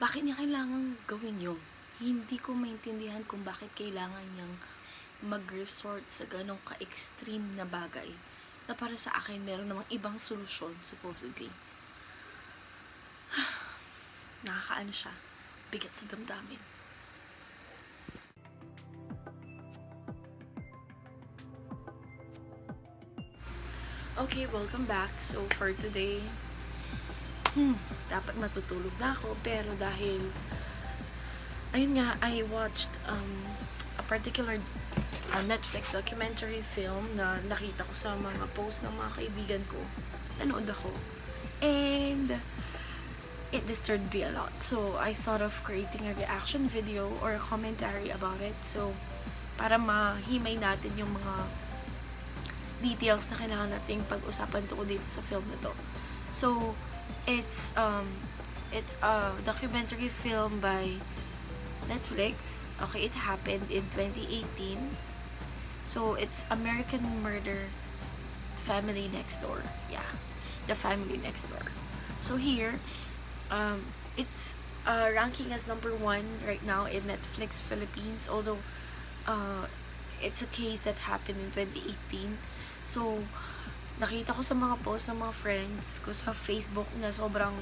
Bakit niya kailangang gawin yun? Hindi ko maintindihan kung bakit kailangan niyang mag-resort sa ganong ka-extreme na bagay na para sa akin meron namang ibang solusyon supposedly. Nakakaano siya, bigat sa damdamin. Okay, welcome back. So for today, dapat matutulog na ako, pero dahil ayun nga, I watched a particular Netflix documentary film na nakita ko sa mga posts ng mga kaibigan ko. Nanood ako. And it disturbed me a lot. So I thought of creating a reaction video or a commentary about it. So para mahimay natin yung mga details na kailangan nating pag-usapan tungkol dito sa film na to. So it's a documentary film by Netflix. Okay, it happened in 2018. So it's American Murder Family Next Door. Yeah, The Family Next Door. So here, it's ranking as number 1 right now in Netflix Philippines. Although it's a case that happened in 2018. So nakita ko sa mga posts ng mga friends ko sa Facebook na sobrang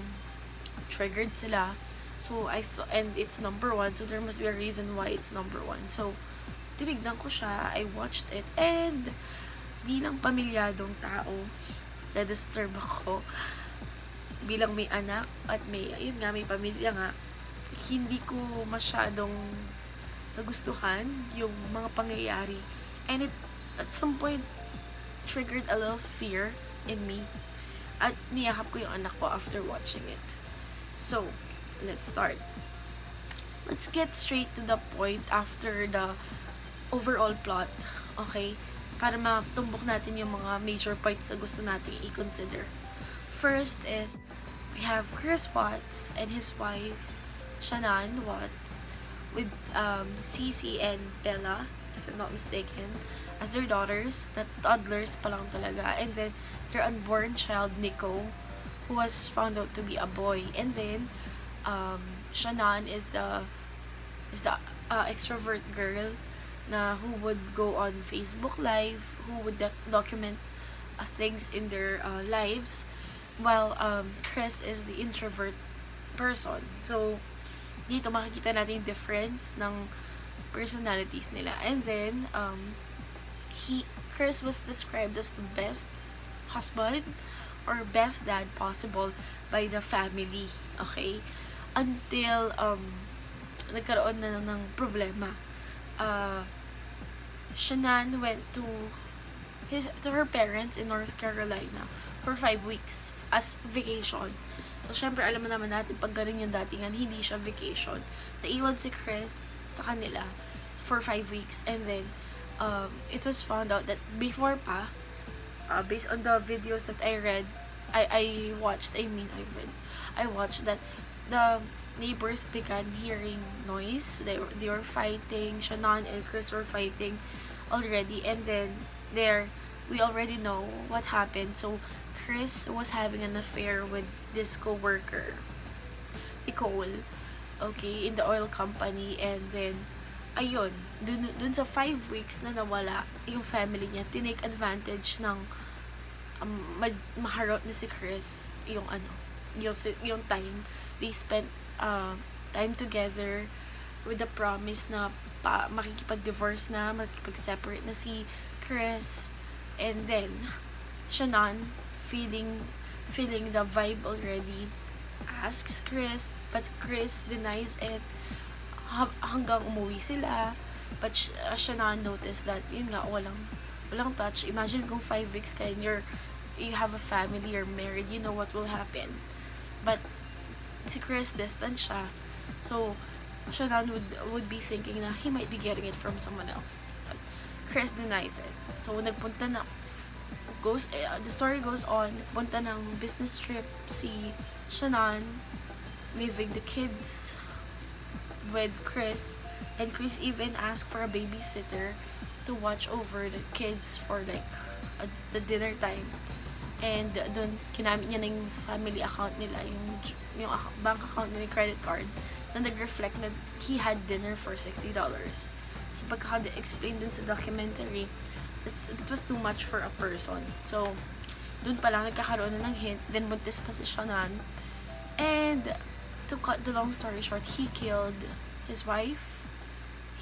triggered sila. So and it's number 1, so there must be a reason why it's number 1. So tinignan ko siya, I watched it, and bilang pamilyadong tao, na-disturb ako. Bilang may anak at may, ayun nga, may pamilya nga, hindi ko masyadong nagustuhan yung mga pangyayari. And it, at some point, triggered a little fear in me. At niyakap ko yung anak ko after watching it. So, let's start. Let's get straight to the point after the overall plot, okay? Para matumbok natin yung mga major points na gusto natin i-consider. First is, we have Chris Watts and his wife, Shannon Watts, with Cece and Bella, if I'm not mistaken, as their daughters, na toddlers pa lang talaga. And then, their unborn child, Nico, who was found out to be a boy. And then, Shannon is the extrovert girl na who would go on Facebook Live, who would document things in their lives, while Chris is the introvert person. So, dito makikita natin yung difference ng personalities nila. And then, Chris was described as the best husband or best dad possible by the family, okay? Until nagkaroon na ng problema. Shannon went to her parents in North Carolina for 5 weeks as vacation. So, syempre, alam mo naman natin, pag ganun yung datingan, hindi siya vacation. Naiwan si Chris sa kanila for 5 weeks. And then, it was found out that before pa, based on the videos that I watched that the neighbors began hearing noise. They were fighting. Shannon and Chris were fighting already, and then we already know what happened. So Chris was having an affair with this co-worker, Nicole, okay, in the oil company. And then ayun, dun sa 5 weeks na nawala yung family niya, tinake advantage ng maharot na si Chris yung time they spent time together with the promise na makikipag-divorce na, makikipag-separate na si Chris. And then Shannon, feeling the vibe already, asks Chris, but Chris denies it hanggang umuwi sila. But Shannon noticed that yun nga, walang touch. Imagine kung 5 weeks ka and you have a family, you're married, you know what will happen. But si Chris, distant siya. So, Shannon would be thinking na he might be getting it from someone else. But Chris denies it. So, the story goes on, punta ng business trip si Shannon, leaving the kids with Chris. And Chris even asked for a babysitter to watch over the kids for like the dinner time. And doon, kinamit niya na yung family account nila, yung bank account nila, yung credit card, na nag-reflect na he had dinner for $60. So, pagka-explain dun sa documentary, it was too much for a person. So, dun pa lang nagkakaroon na ng hints. Then, buntis pa si Shannon. And, to cut the long story short, he killed his wife,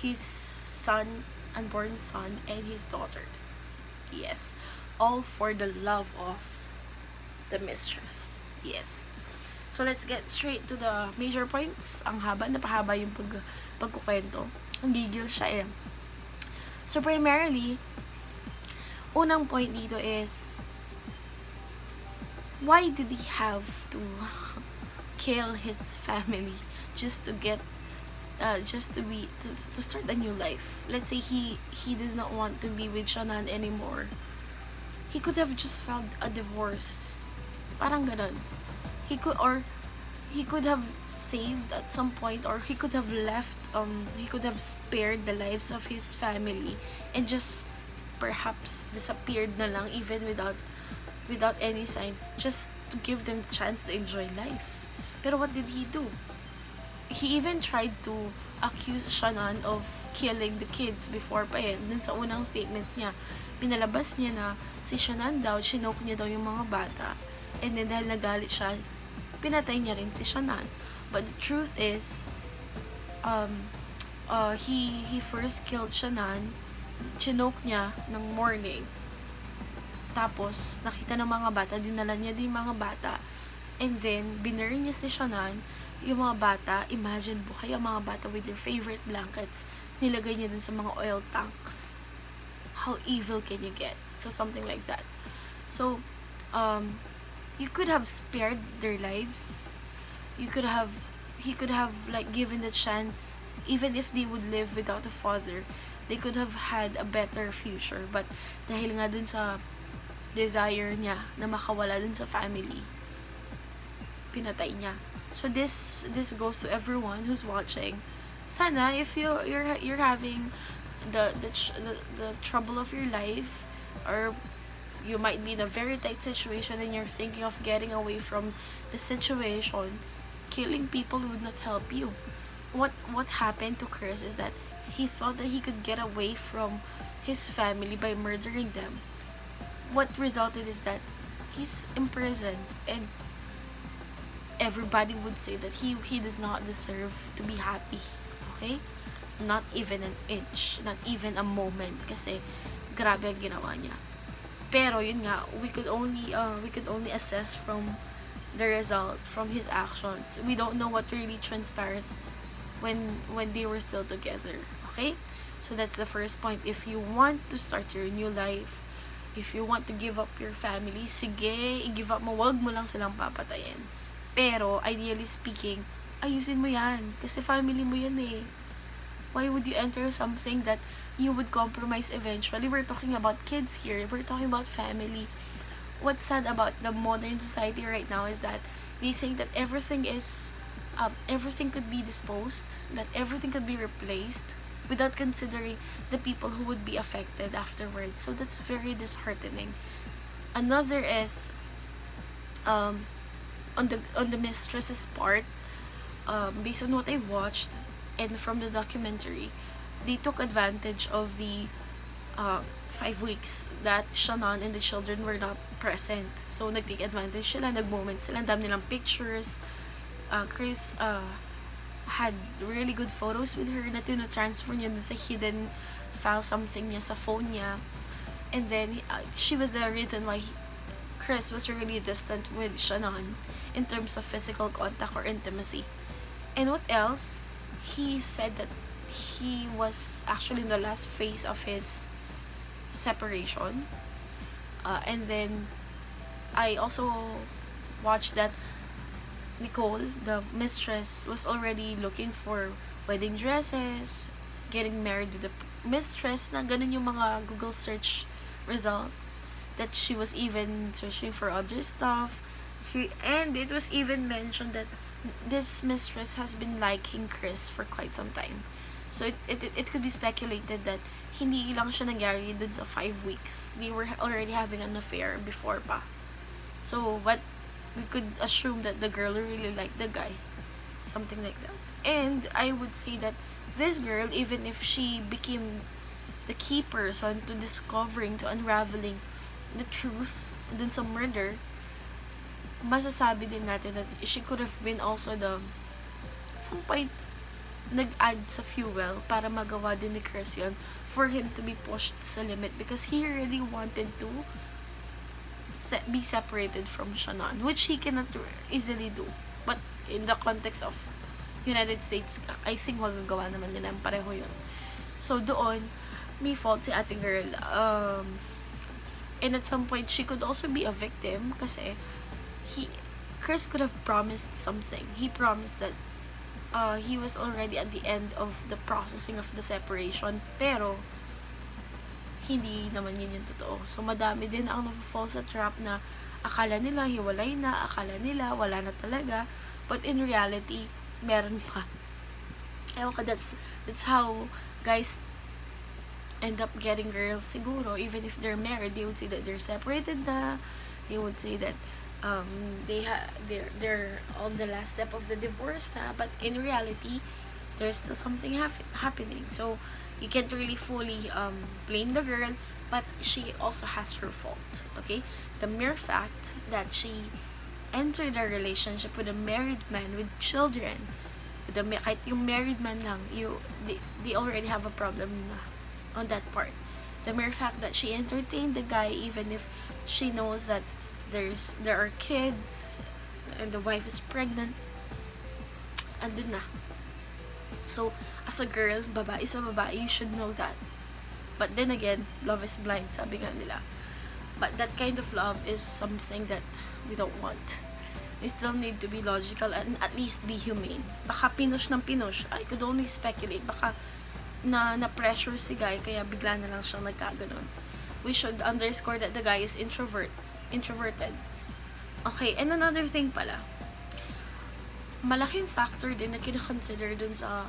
his son, unborn son, and his daughters. Yes. All for the love of the mistress. Yes. So, let's get straight to the major points. Ang haba, napahaba yung pagkukwento. Ang gigil siya eh. So, primarily, unang point dito is, why did he have to kill his family just to get to start a new life? Let's say he does not want to be with Shannon anymore. He could have just filed a divorce. Parang ganun. He could have saved at some point, or he could have left, he could have spared the lives of his family and just perhaps disappeared na lang, even without any sign, just to give them the chance to enjoy life. Pero what did he do? He even tried to accuse Shannon of killing the kids before pa yan. Dun sa unang statements niya, pinalabas niya na si Shannon daw, chinoke niya daw yung mga bata. And then dahil nagalit siya, pinatay niya rin si Shannon. But the truth is, he first killed Shannon, chinoke niya ng morning. Tapos, nakita ng mga bata, dinala niya din mga bata. And then, binurn niya si Shannon. Yung mga bata, imagine po kayo, mga bata with your favorite blankets, nilagay niya dun sa mga oil tanks. How evil can you get? So, something like that. So, you could have spared their lives. He could have like given the chance, even if they would live without a father, they could have had a better future. But dahil nga dun sa desire niya na makawala dun sa family, pinatay niya. So this goes to everyone who's watching. Sana if you're having the trouble of your life, or you might be in a very tight situation and you're thinking of getting away from the situation, killing people would not help you. What happened to Chris is that he thought that he could get away from his family by murdering them. What resulted is that he's imprisoned, and everybody would say that he does not deserve to be happy. Okay? Not even an inch, not even a moment, kasi grabe ang ginawa niya. Pero yun nga, we could only assess from the result, from his actions. We don't know what really transpires when they were still together. Okay? So that's the first point. If you want to start your new life, if you want to give up your family, sige, i-give up mo. Wag mo lang silang papatayin. Pero, ideally speaking, ayusin mo yan. Kasi family mo yan eh. Why would you enter something that you would compromise eventually? We're talking about kids here. We're talking about family. What's sad about the modern society right now is that they think that everything could be disposed, that everything could be replaced, without considering the people who would be affected afterwards. So that's very disheartening. Another is, on the mistress's part, based on what I watched and from the documentary, they took advantage of the 5 weeks that Shannon and the children were not present. So nag-take advantage sila, nag-moment sila, ang dami nilang pictures. Chris had really good photos with her na tino-transfer niya dun sa hidden file something niya sa phone niya. And then she was the reason why Chris was really distant with Shannon in terms of physical contact or intimacy. And what else? He said that he was actually in the last phase of his separation. And then I also watched that Nicole, the mistress, was already looking for wedding dresses, getting married to the mistress, na ganun yung mga Google search results, that she was even searching for other stuff. And it was even mentioned that this mistress has been liking Chris for quite some time. So it could be speculated that hindi lang siya nangyari dun sa 5 weeks. They were already having an affair before pa. So what we could assume that the girl really liked the guy, something like that. And I would say that this girl, even if she became the key person to discovering, to unraveling the truth dun sa murder, masasabi din natin that she could have been also the, at some point, nag-add sa fuel para magawa din ni Chris yun, for him to be pushed sa limit because he really wanted to be separated from Shannon, which he cannot easily do. But in the context of United States, I think magagawa naman nila ang pareho yun. So doon, may fault si ate girl. And at some point, she could also be a victim kasi Chris could have promised something. He promised that he was already at the end of the processing of the separation, pero hindi naman yun yung totoo. So madami din ang nafo-fall sa trap na akala nila hiwalay na, akala nila wala na talaga, but in reality meron pa. Ewan ka, that's how guys end up getting girls siguro. Even if they're married, they would say that they're separated na, they would say that they're on the last step of the divorce na, but in reality there's still something happening. So you can't really fully blame the girl, but she also has her fault. Okay, the mere fact that she entered a relationship with a married man with children, kahit yung married man lang, they already have a problem na on that part. The mere fact that she entertained the guy even if she knows that there are kids and the wife is pregnant, andun na. So as a girl, babae sa babae, you should know that. But then again, love is blind, sabi nga nila. But that kind of love is something that we don't want. We still need to be logical and at least be humane. Baka pinush ng pinush. I could only speculate. Baka na-pressure si guy, kaya bigla na lang siyang nagkaganon. We should underscore that the guy is introverted. Okay, and another thing pala, malaking factor din na kinoconsider dun sa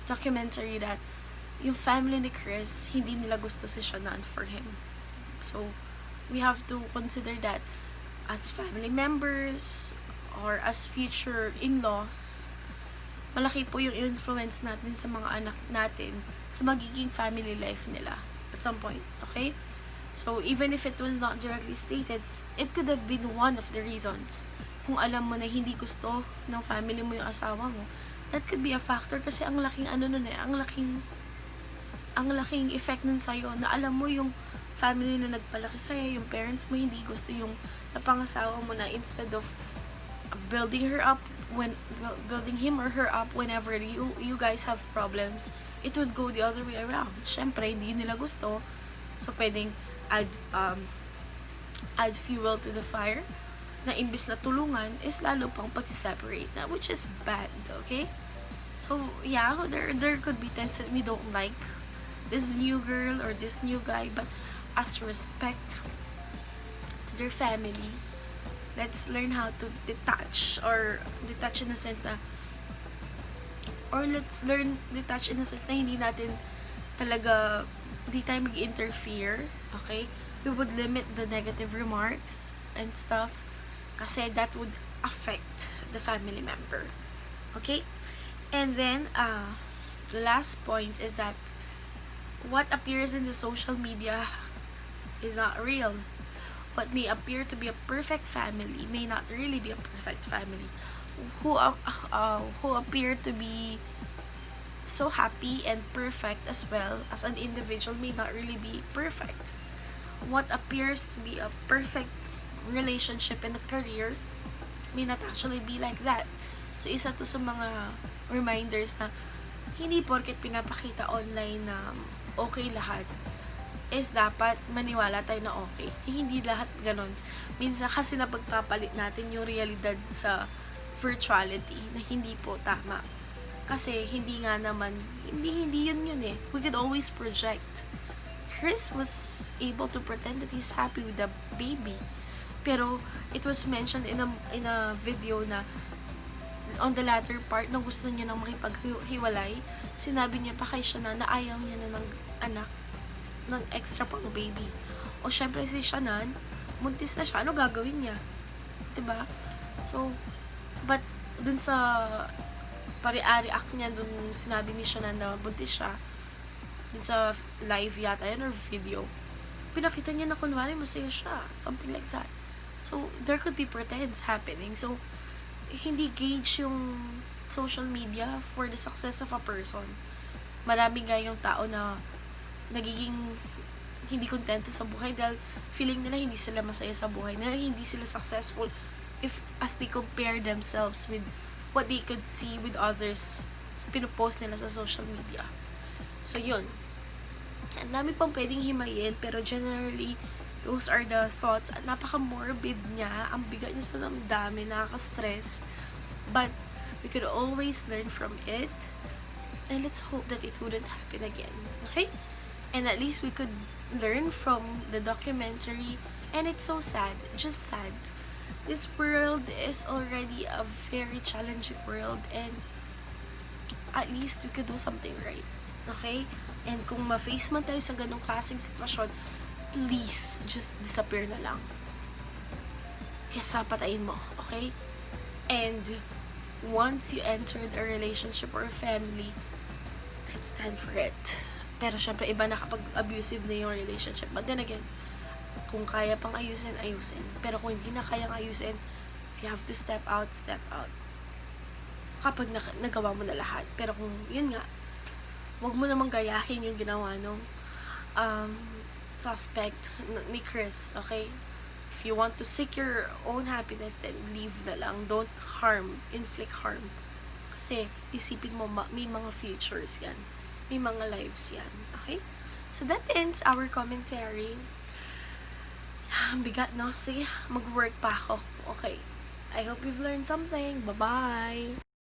documentary that yung family ni Chris, hindi nila gusto si Shannon for him. So, we have to consider that as family members or as future in-laws, malaki po yung influence natin sa mga anak natin sa magiging family life nila at some point, okay? So, even if it was not directly stated, it could have been one of the reasons. Kung alam mo na hindi gusto ng family mo yung asawa mo, that could be a factor kasi ang laking ang laking effect nun sa'yo na alam mo yung family na nagpalaki sa'yo, yung parents mo hindi gusto yung napangasawa mo na instead of building him or her up whenever you guys have problems, it would go the other way around. Syempre, hindi nila gusto. So, pwedeng add fuel to the fire na imbis na tulungan is lalo pang pagsiseparate na, which is bad, okay? So, yeah, there could be times that we don't like this new girl or this new guy, but as respect to their families, let's learn how to detach in a sense na, or let's learn detach in a sense na hindi tayo mag-interfere, okay? We would limit the negative remarks and stuff kasi that would affect the family member, okay? And then the last point is that what appears in the social media is not real. What may appear to be a perfect family may not really be a perfect family. Who appear to be so happy and perfect as well as an individual may not really be perfect. What appears to be a perfect relationship and a career may not actually be like that. So isa to sa mga reminders na hindi porket pinapakita online na okay lahat is dapat maniwala tayo na okay. Hindi lahat ganun. Minsan kasi napagpapalit natin yung realidad sa virtuality na hindi po tama. Kasi hindi nga naman, hindi yun eh. We could always project. Chris was able to pretend that he's happy with the baby. Pero it was mentioned in a video na on the latter part na gusto niya nang makipaghiwalay, sinabi niya pa kay Shannon na ayaw niya na ng anak, ng extra pang baby. O syempre si Shannon, muntis na siya, ano gagawin niya? 'Diba? So, but dun sa pare-react niya, dun sinabi ni siya na buntis siya, dun sa live yata yun or video, pinakita niya na kunwari masaya siya, something like that. So, there could be pretense happening. So, hindi gauge yung social media for the success of a person. Marami nga yung tao na nagiging hindi kontento sa buhay dahil feeling nila hindi sila masaya sa buhay, na hindi sila successful if as they compare themselves with what they could see with others sa pinupost nila sa social media. So, yun. Ang dami pang pwedeng himayin, pero generally, those are the thoughts. At napaka-morbid niya, ang bigat niya sa damdamin, nakaka-stress. But, we could always learn from it. And let's hope that it wouldn't happen again. Okay? And at least we could learn from the documentary. And it's so sad, just sad. This world is already a very challenging world, and at least we could do something right. Okay? And kung ma-face man tayo sa ganong klaseng sitwasyon, please, just disappear na lang. Kesa patayin mo. Okay? And once you entered a relationship or a family, let's stand for it. Pero syempre, iba na kapag abusive na yung relationship. But then again, kung kaya pang ayusin, ayusin. Pero kung hindi na kayang ayusin, if you have to step out, step out. Kapag nagawa mo na lahat. Pero kung, yun nga, wag mo namang gayahin yung ginawa nung suspect ni Chris, okay? If you want to seek your own happiness, then leave na lang. Don't inflict harm. Kasi, isipin mo, may mga futures yan. May mga lives yan. Okay? So, that ends our commentary. Ang bigat, no? Sige, mag-work pa ako. Okay. I hope you've learned something. Bye-bye!